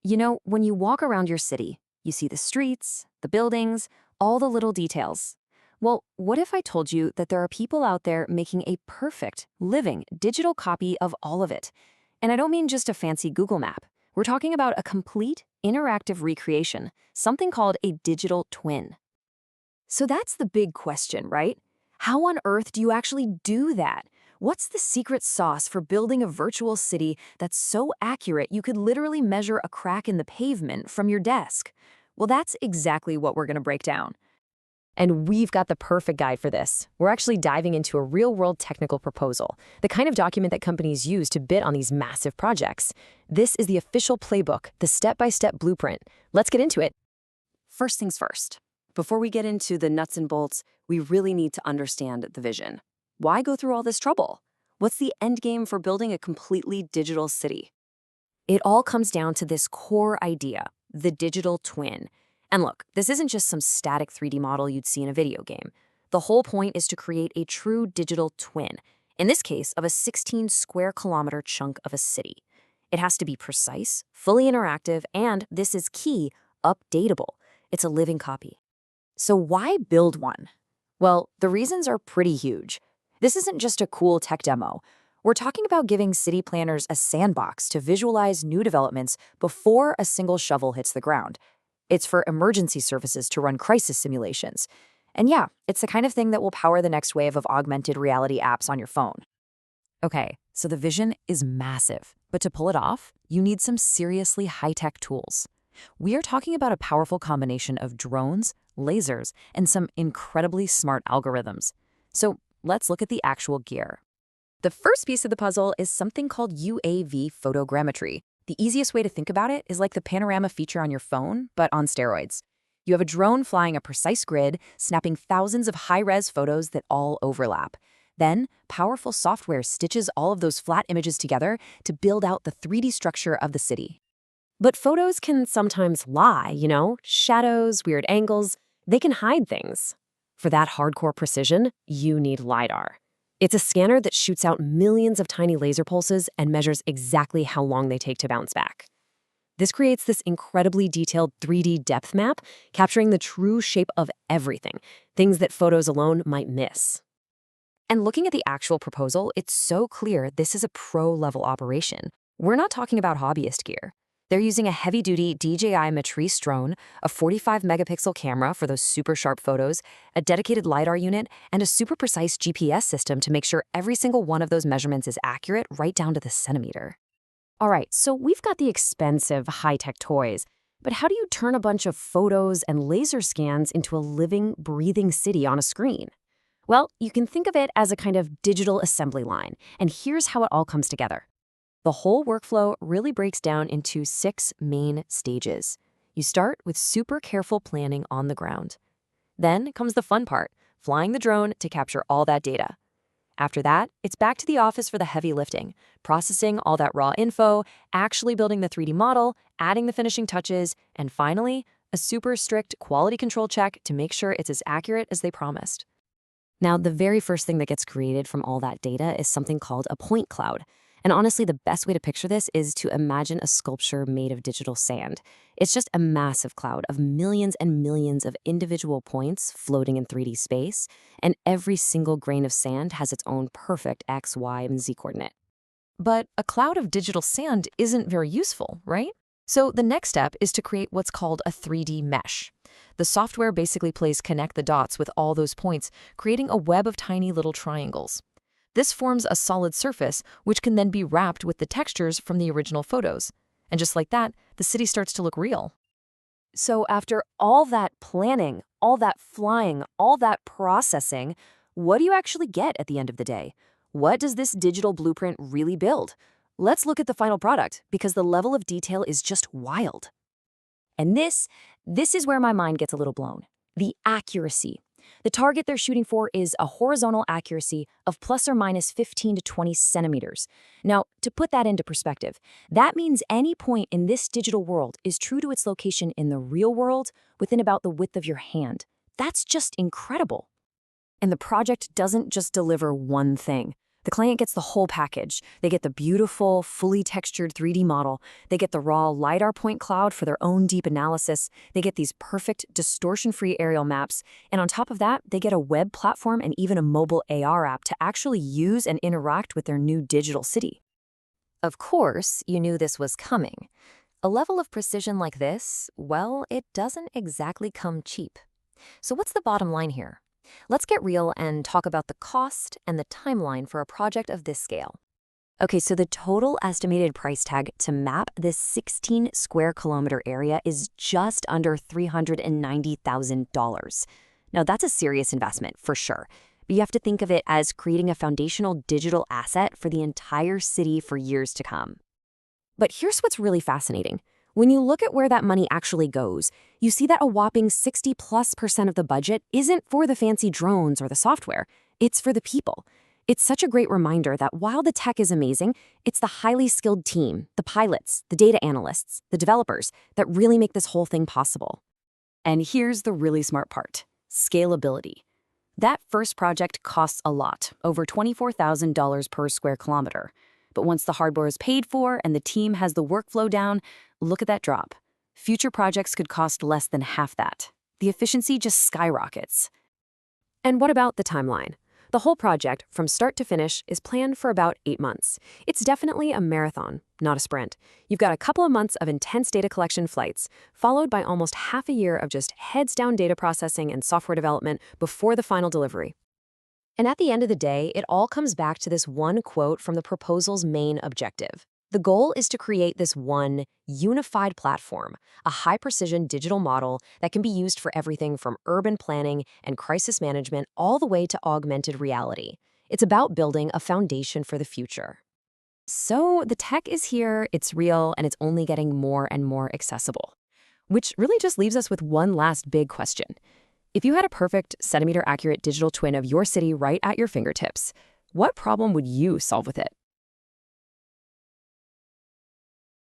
You know, when you walk around your city, you see the streets, the buildings, all the little details. Well, what if I told you that there are people out there making a perfect, living, digital copy of all of it? And I don't mean just a fancy Google map. We're talking about a complete, interactive recreation, something called a digital twin. So that's the big question, right? How on earth do you actually do that? What's the secret sauce for building a virtual city that's so accurate you could literally measure a crack in the pavement from your desk? Well, that's exactly what we're going to break down. And we've got the perfect guide for this. We're actually diving into a real-world technical proposal, the kind of document that companies use to bid on these massive projects. This is the official playbook, the step-by-step blueprint. Let's get into it. First things first. Before we get into the nuts and bolts, we really need to understand the vision. Why go through all this trouble? What's the end game for building a completely digital city? It all comes down to this core idea, the digital twin. And look, this isn't just some static 3D model you'd see in a video game. The whole point is to create a true digital twin, in this case of a 16 square kilometer chunk of a city. It has to be precise, fully interactive, and, this is key, updatable. It's a living copy. So why build one? Well, the reasons are pretty huge. This isn't just a cool tech demo. We're talking about giving city planners a sandbox to visualize new developments before a single shovel hits the ground. It's for emergency services to run crisis simulations. And yeah, it's the kind of thing that will power the next wave of augmented reality apps on your phone. Okay, so the vision is massive, but to pull it off, you need some seriously high-tech tools. We are talking about a powerful combination of drones, lasers, and some incredibly smart algorithms. So let's look at the actual gear. The first piece of the puzzle is something called UAV photogrammetry. The easiest way to think about it is like the panorama feature on your phone, but on steroids. You have a drone flying a precise grid, snapping thousands of high-res photos that all overlap. Then, powerful software stitches all of those flat images together to build out the 3D structure of the city. But photos can sometimes lie, shadows, weird angles. They can hide things. For that hardcore precision, you need LiDAR. It's a scanner that shoots out millions of tiny laser pulses and measures exactly how long they take to bounce back. This creates this incredibly detailed 3D depth map, capturing the true shape of everything, things that photos alone might miss. And looking at the actual proposal, it's so clear this is a pro-level operation. We're not talking about hobbyist gear. They're using a heavy-duty DJI Matrice drone, a 45-megapixel camera for those super sharp photos, a dedicated LiDAR unit, and a super precise GPS system to make sure every single one of those measurements is accurate right down to the centimeter. All right, so we've got the expensive, high-tech toys, but how do you turn a bunch of photos and laser scans into a living, breathing city on a screen? Well, you can think of it as a kind of digital assembly line, and here's how it all comes together. The whole workflow really breaks down into 6 main stages. You start with super careful planning on the ground. Then comes the fun part, flying the drone to capture all that data. After that, it's back to the office for the heavy lifting, processing all that raw info, actually building the 3D model, adding the finishing touches, and finally, a super strict quality control check to make sure it's as accurate as they promised. Now, the very first thing that gets created from all that data is something called a point cloud. And honestly, the best way to picture this is to imagine a sculpture made of digital sand. It's just a massive cloud of millions and millions of individual points floating in 3D space, and every single grain of sand has its own perfect X, Y, and Z coordinate. But a cloud of digital sand isn't very useful, right? So the next step is to create what's called a 3D mesh. The software basically plays connect the dots with all those points, creating a web of tiny little triangles. This forms a solid surface, which can then be wrapped with the textures from the original photos. And just like that, the city starts to look real. So after all that planning, all that flying, all that processing, what do you actually get at the end of the day? What does this digital blueprint really build? Let's look at the final product, because the level of detail is just wild. And this is where my mind gets a little blown. The accuracy. The target they're shooting for is a horizontal accuracy of plus or minus 15 to 20 centimeters. Now, to put that into perspective, that means any point in this digital world is true to its location in the real world within about the width of your hand. That's just incredible. And the project doesn't just deliver one thing. The client gets the whole package. They get the beautiful, fully textured 3D model. They get the raw LiDAR point cloud for their own deep analysis. They get these perfect, distortion-free aerial maps. And on top of that, they get a web platform and even a mobile AR app to actually use and interact with their new digital city. Of course, you knew this was coming. A level of precision like this, well, it doesn't exactly come cheap. So what's the bottom line here? Let's get real and talk about the cost and the timeline for a project of this scale. Okay, so the total estimated price tag to map this 16 square kilometer area is just under $390,000. Now, that's a serious investment for sure, but you have to think of it as creating a foundational digital asset for the entire city for years to come. But here's what's really fascinating. When you look at where that money actually goes, you see that a whopping 60+% of the budget isn't for the fancy drones or the software. It's for the people. It's such a great reminder that while the tech is amazing, it's the highly skilled team, the pilots, the data analysts, the developers that really make this whole thing possible. And here's the really smart part: scalability. That first project costs a lot, over $24,000 per square kilometer. But once the hardware is paid for and the team has the workflow down, look at that drop. Future projects could cost less than half that. The efficiency just skyrockets. And what about the timeline? The whole project, from start to finish, is planned for about 8 months. It's definitely a marathon, not a sprint. You've got a couple of months of intense data collection flights, followed by almost half a year of just heads-down data processing and software development before the final delivery. And at the end of the day, it all comes back to this one quote from the proposal's main objective. The goal is to create this one unified platform, a high-precision digital model that can be used for everything from urban planning and crisis management all the way to augmented reality. It's about building a foundation for the future. So the tech is here, it's real, and it's only getting more and more accessible. Which really just leaves us with one last big question. If you had a perfect centimeter-accurate digital twin of your city right at your fingertips, what problem would you solve with it?